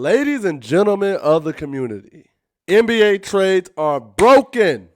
Ladies and gentlemen of the community, NBA trades are broken.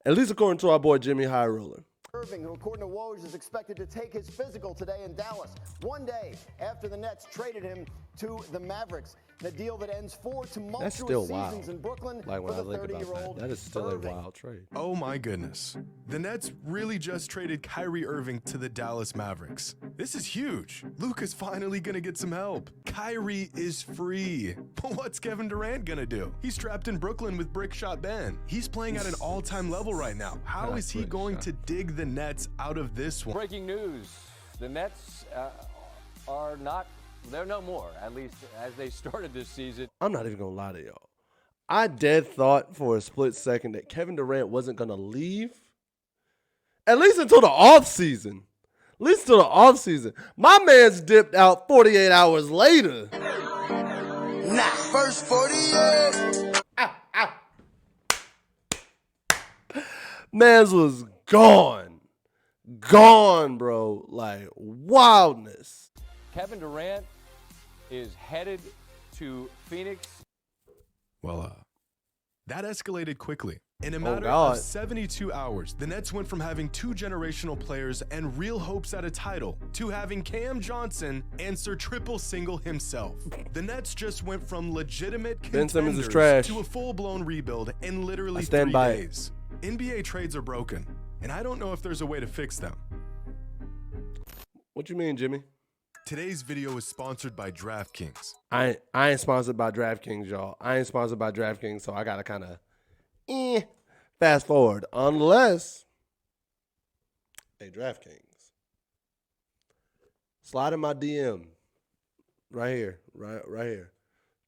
At least according to our boy JxmyHighroller. Irving, who according to Woj is expected to take his physical today in Dallas, one day after the Nets traded him to the Mavericks. The deal that ends 4 tumultuous seasons in Brooklyn for the 30-year-old. That is still Irving. a wild trade. Oh my goodness. The Nets really just traded Kyrie Irving to the Dallas Mavericks. This is huge. Luka's finally gonna get some help. Kyrie is free. But what's Kevin Durant gonna do? He's trapped in Brooklyn with Brick Shot Ben. He's playing at an all-time level right now. How is he going to dig the Nets out of this one? Breaking news, the Nets are not, they're no more, at least as they started this season. I'm not even going to lie to y'all. I dead thought for a split second that Kevin Durant wasn't going to leave. At least until the offseason. At least until the offseason. My man's dipped out 48 hours later. Nah, first 48. Mans was gone. Gone, bro. Like, wildness. Kevin Durant is headed to Phoenix. Well, that escalated quickly. In a matter God. of 72 hours, the Nets went from having 2 generational players and real hopes at a title to having Cam Johnson answer triple single himself. The Nets just went from legitimate Ben Simmons is contenders trash. to a full-blown rebuild in literally 3 stand by it. days. NBA trades are broken, and I don't know if there's a way to fix them. What you mean, Jimmy? Today's video is sponsored by DraftKings. I ain't sponsored by DraftKings, y'all. I ain't sponsored by DraftKings, so I got to kind of fast forward. Unless, hey, DraftKings, slide in my DM right here, right here.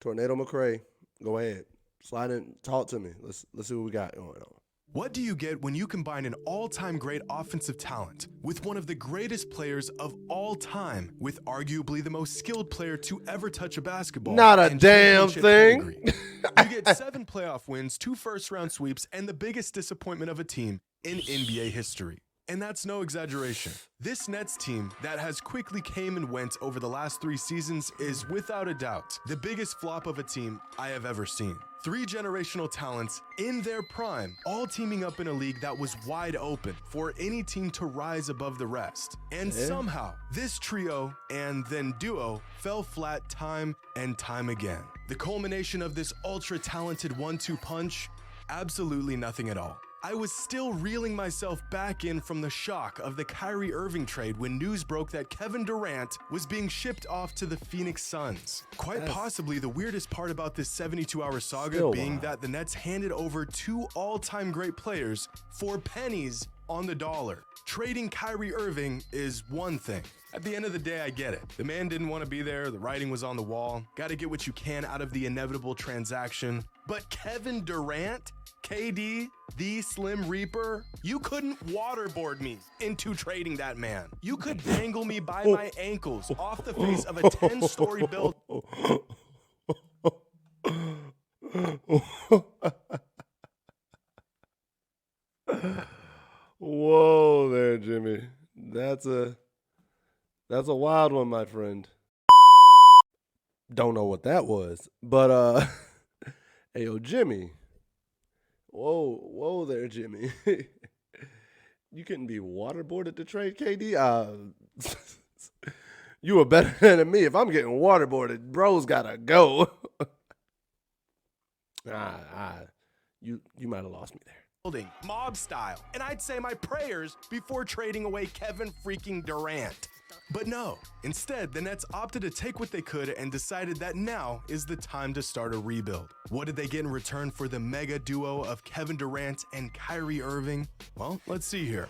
TornadoMcRae, go ahead. Slide in, talk to me. Let's see what we got going on. What do you get when you combine an all-time great offensive talent with one of the greatest players of all time with arguably the most skilled player to ever touch a basketball? Not a and damn championship thing. pedigree? You get 7 playoff wins, 2 first-round sweeps, and the biggest disappointment of a team in NBA history. And that's no exaggeration. This Nets team that has quickly came and went over the last 3 seasons is without a doubt the biggest flop of a team I have ever seen. 3 generational talents in their prime, all teaming up in a league that was wide open for any team to rise above the rest. And somehow, this trio and then duo fell flat time and time again. The culmination of this ultra-talented 1-2 punch? Absolutely nothing at all. I was still reeling myself back in from the shock of the Kyrie Irving trade when news broke that Kevin Durant was being shipped off to the Phoenix Suns. Quite possibly the weirdest part about this 72-hour saga being that the Nets handed over 2 all-time great players for pennies on the dollar. Trading Kyrie Irving is one thing. At the end of the day, I get it. The man didn't want to be there. The writing was on the wall. Got to get what you can out of the inevitable transaction. But Kevin Durant? KD, the Slim Reaper, you couldn't waterboard me into trading that man. You could dangle me by my ankles off the face of a 10-story building. Whoa there, Jimmy. That's a wild one, my friend. Don't know what that was, but hey, yo, Jimmy. Whoa there, Jimmy. You couldn't be waterboarded to trade KD? You were better than me. If I'm getting waterboarded, bro's gotta go. You might have lost me there. Mob style, and I'd say my prayers before trading away Kevin freaking Durant. But no, instead, the Nets opted to take what they could and decided that now is the time to start a rebuild. What did they get in return for the mega duo of Kevin Durant and Kyrie Irving? Well, let's see here.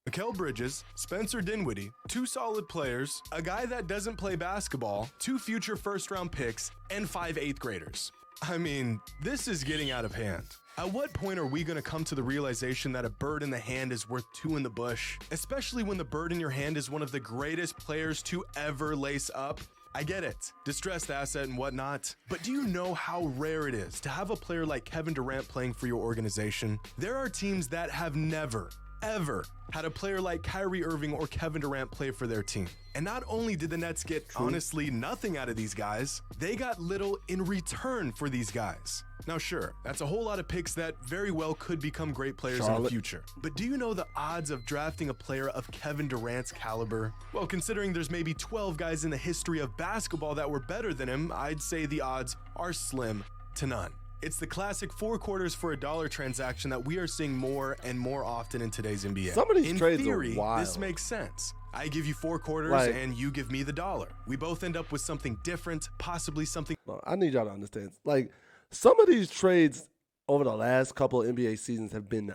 Mikal Bridges, Spencer Dinwiddie, 2 solid players, a guy that doesn't play basketball, 2 future first-round picks, and 5 8th graders. I mean, this is getting out of hand. At what point are we going to come to the realization that a bird in the hand is worth 2 in the bush, especially when the bird in your hand is one of the greatest players to ever lace up? I get it, distressed asset and whatnot, but do you know how rare it is to have a player like Kevin Durant playing for your organization? There are teams that have never, ever had a player like Kyrie Irving or Kevin Durant play for their team. And not only did the Nets get honestly nothing out of these guys, they got little in return for these guys. Now sure, that's a whole lot of picks that very well could become great players in the future. But do you know the odds of drafting a player of Kevin Durant's caliber? Well, considering there's maybe 12 guys in the history of basketball that were better than him, I'd say the odds are slim to none. It's the classic 4 quarters for a dollar transaction that we are seeing more and more often in today's NBA. Some of these trades theory, are wild. This makes sense. I give you 4 quarters and you give me the dollar. We both end up with something different, possibly something. I need y'all to understand. Like, some of these trades over the last couple of NBA seasons have been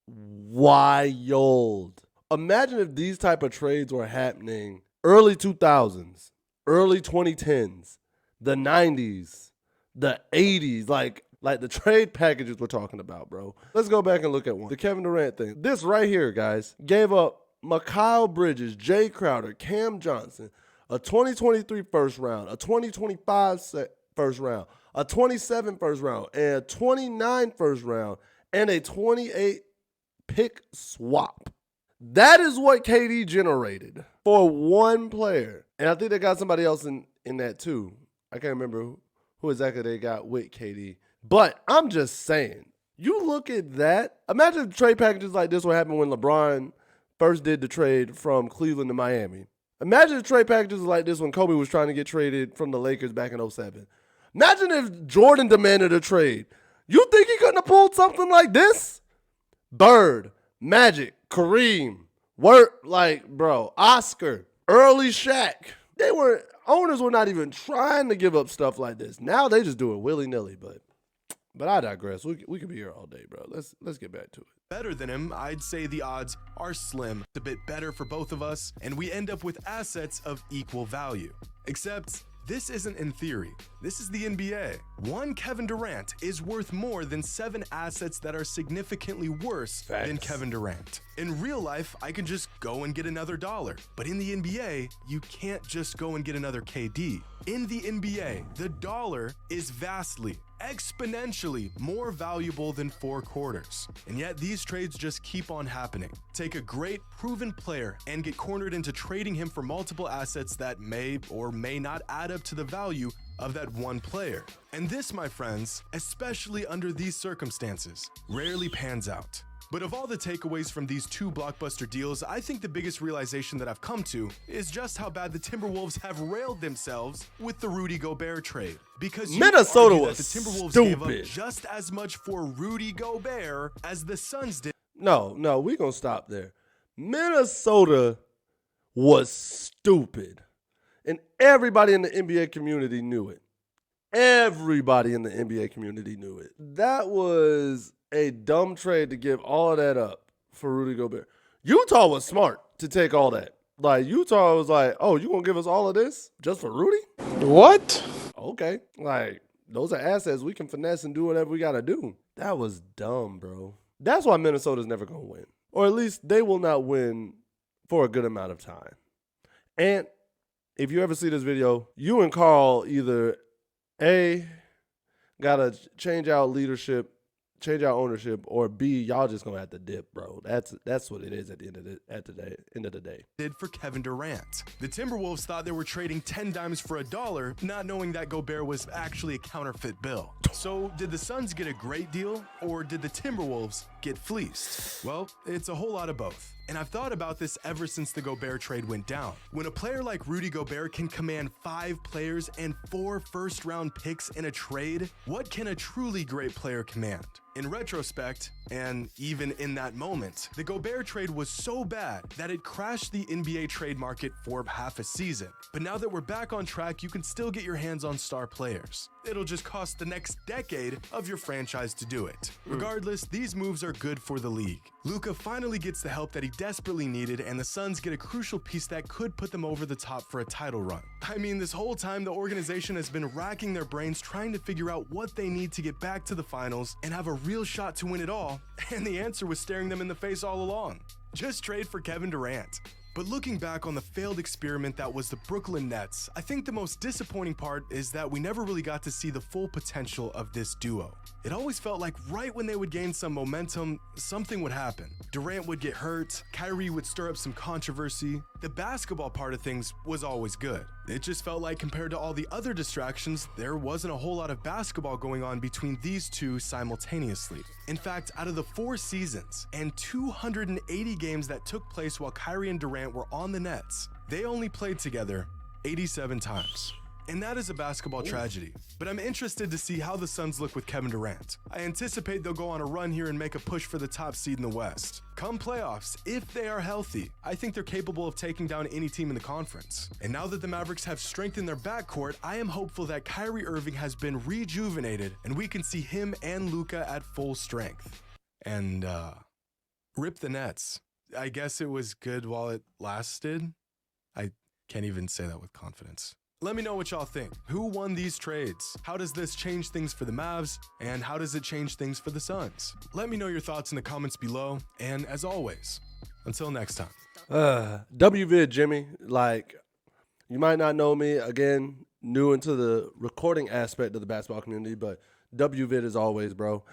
wild. Imagine if these type of trades were happening early 2000s, early 2010s, the 90s, the 80s, like the trade packages we're talking about, bro. Let's go back and look at one. The Kevin Durant thing. This right here, guys, gave up Mikal Bridges, Jay Crowder, Cam Johnson, a 2023 first round, a 2025 first round, a 27 first round, and a 29 first round, and a 28 pick swap. That is what KD generated for one player. And I think they got somebody else in that too. I can't remember who exactly they got with KD. But I'm just saying, you look at that. Imagine if trade packages like this would happen when LeBron first did the trade from Cleveland to Miami. Imagine if trade packages like this when Kobe was trying to get traded from the Lakers back in 2007. Imagine if Jordan demanded a trade. You think he couldn't have pulled something like this? Bird, Magic, Kareem, Oscar, early Shaq. Owners were not even trying to give up stuff like this. Now they just do it willy-nilly, but I digress. We could be here all day, bro. Let's get back to it. Better than him, I'd say the odds are slim. It's a bit better for both of us, and we end up with assets of equal value. Except this isn't in theory. This is the NBA. One Kevin Durant is worth more than 7 assets that are significantly worse than Kevin Durant. In real life, I can just go and get another dollar. But in the NBA, you can't just go and get another KD. In the NBA, the dollar is vastly, exponentially more valuable than 4 quarters. And yet these trades just keep on happening. Take a great proven player and get cornered into trading him for multiple assets that may or may not add up to the value of that one player. And this, my friends, especially under these circumstances, rarely pans out. But of all the takeaways from these 2 blockbuster deals, I think the biggest realization that I've come to is just how bad the Timberwolves have railed themselves with the Rudy Gobert trade. Because Minnesota was the Timberwolves stupid. gave up just as much for Rudy Gobert as the Suns did. No, we're going to stop there. Minnesota was stupid. And everybody in the NBA community knew it. Everybody in the NBA community knew it. That was a dumb trade to give all of that up for Rudy Gobert. Utah was smart to take all that. Like, Utah was like, oh, you gonna give us all of this just for Rudy? What? Okay. Like, those are assets we can finesse and do whatever we gotta do. That was dumb, bro. That's why Minnesota's never gonna win. Or at least they will not win for a good amount of time. And if you ever see this video, you and Carl either A, gotta change out leadership, change our ownership, or B, y'all just gonna have to dip, bro. That's what it is at the end of the day. Did for Kevin Durant. The Timberwolves thought they were trading 10 dimes for $1, not knowing that Gobert was actually a counterfeit bill. So did the Suns get a great deal, or did the Timberwolves get fleeced? Well, it's a whole lot of both. And I've thought about this ever since the Gobert trade went down. When a player like Rudy Gobert can command 5 players and 4 first-round picks in a trade, what can a truly great player command? In retrospect, and even in that moment, the Gobert trade was so bad that it crashed the NBA trade market for half a season. But now that we're back on track, you can still get your hands on star players. It'll just cost the next decade of your franchise to do it. Regardless, these moves are good for the league. Luka finally gets the help that he desperately needed, and the Suns get a crucial piece that could put them over the top for a title run. I mean, this whole time, the organization has been racking their brains trying to figure out what they need to get back to the finals and have a real shot to win it all, and the answer was staring them in the face all along. Just trade for Kevin Durant. But looking back on the failed experiment that was the Brooklyn Nets, I think the most disappointing part is that we never really got to see the full potential of this duo. It always felt like right when they would gain some momentum, something would happen. Durant would get hurt, Kyrie would stir up some controversy. The basketball part of things was always good. It just felt like compared to all the other distractions, there wasn't a whole lot of basketball going on between these two simultaneously. In fact, out of the 4 seasons and 280 games that took place while Kyrie and Durant were on the Nets, they only played together 87 times. And that is a basketball tragedy. But I'm interested to see how the Suns look with Kevin Durant. I anticipate they'll go on a run here and make a push for the top seed in the West. Come playoffs, if they are healthy, I think they're capable of taking down any team in the conference. And now that the Mavericks have strengthened their backcourt, I am hopeful that Kyrie Irving has been rejuvenated and we can see him and Luka at full strength. And, rip the Nets. I guess it was good while it lasted. I can't even say that with confidence. Let me know what y'all think. Who won these trades? How does this change things for the Mavs? And how does it change things for the Suns? Let me know your thoughts in the comments below. And as always, until next time. WVid, Jimmy. Like, you might not know me. Again, new into the recording aspect of the basketball community, but WVid as always, bro.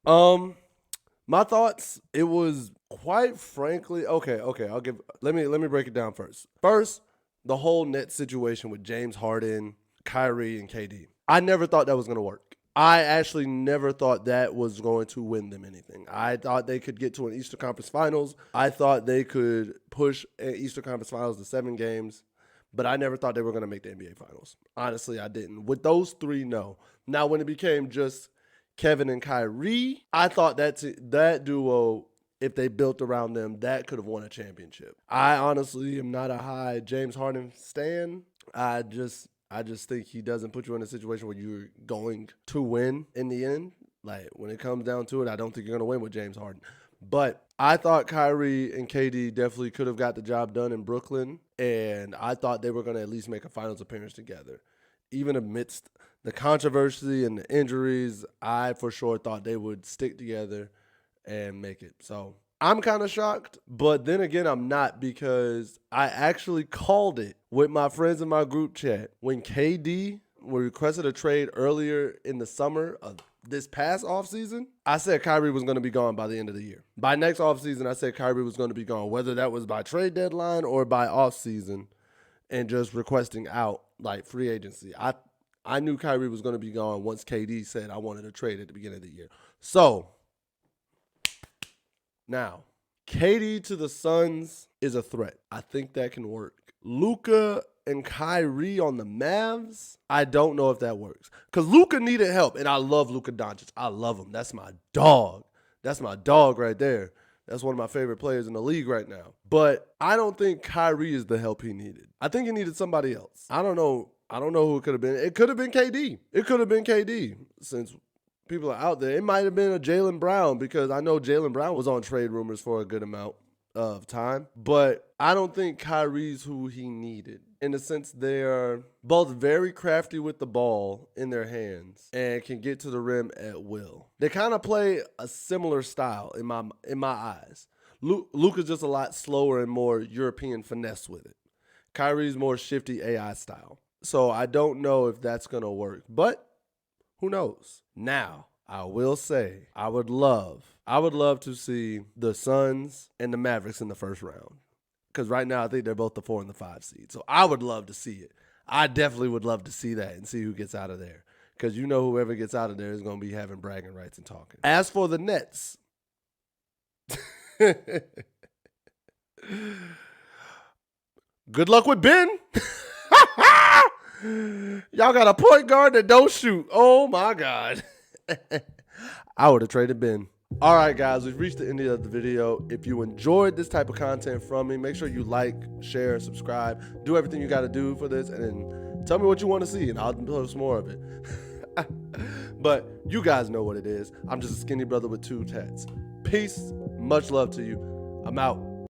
My thoughts, it was quite frankly, okay, let me break it down first. First, the whole net situation with James Harden, Kyrie, and KD. I never thought that was going to work. I actually never thought that was going to win them anything. I thought they could get to an Eastern Conference Finals. I thought they could push an Eastern Conference Finals to 7 games, but I never thought they were going to make the NBA Finals. Honestly, I didn't. With those 3, no. Now, when it became just Kevin and Kyrie, I thought that duo, if they built around them, that could have won a championship. I honestly am not a high James Harden stan. I just think he doesn't put you in a situation where you're going to win in the end. Like, when it comes down to it, I don't think you're going to win with James Harden. But I thought Kyrie and KD definitely could have got the job done in Brooklyn, and I thought they were going to at least make a finals appearance together. Even amidst the controversy and the injuries, I for sure thought they would stick together and make it. So I'm kind of shocked, but then again, I'm not, because I actually called it with my friends in my group chat when KD requested a trade earlier in the summer of this past offseason. I said Kyrie was going to be gone by the end of the year. By next offseason, I said Kyrie was going to be gone, whether that was by trade deadline or by offseason and just requesting out like free agency. I knew Kyrie was going to be gone once KD said I wanted a trade at the beginning of the year. So now, KD to the Suns is a threat. I think that can work. Luka and Kyrie on the Mavs, I don't know if that works. Because Luka needed help, and I love Luka Doncic. I love him. That's my dog. That's my dog right there. That's one of my favorite players in the league right now. But I don't think Kyrie is the help he needed. I think he needed somebody else. I don't know who it could have been. It could have been KD. It could have been KD, since people are out there. It might have been a Jaylen Brown, because I know Jaylen Brown was on trade rumors for a good amount of time. But I don't think Kyrie's who he needed. In the sense, they are both very crafty with the ball in their hands and can get to the rim at will. They kind of play a similar style in my eyes. Luka's just a lot slower and more European finesse with it. Kyrie's more shifty AI style. So I don't know if that's going to work, but who knows? Now, I will say I would love to see the Suns and the Mavericks in the first round. Because right now I think they're both the 4 and the 5 seed. So I would love to see it. I definitely would love to see that and see who gets out of there. Because you know whoever gets out of there is going to be having bragging rights and talking. As for the Nets, good luck with Ben. Y'all got a point guard that don't shoot. Oh, my God. I would have traded Ben. All right, guys, we've reached the end of the video. If you enjoyed this type of content from me, make sure you like, share, subscribe. Do everything you got to do for this, and then tell me what you want to see, and I'll post more of it. But you guys know what it is. I'm just a skinny brother with 2 tats. Peace. Much love to you. I'm out.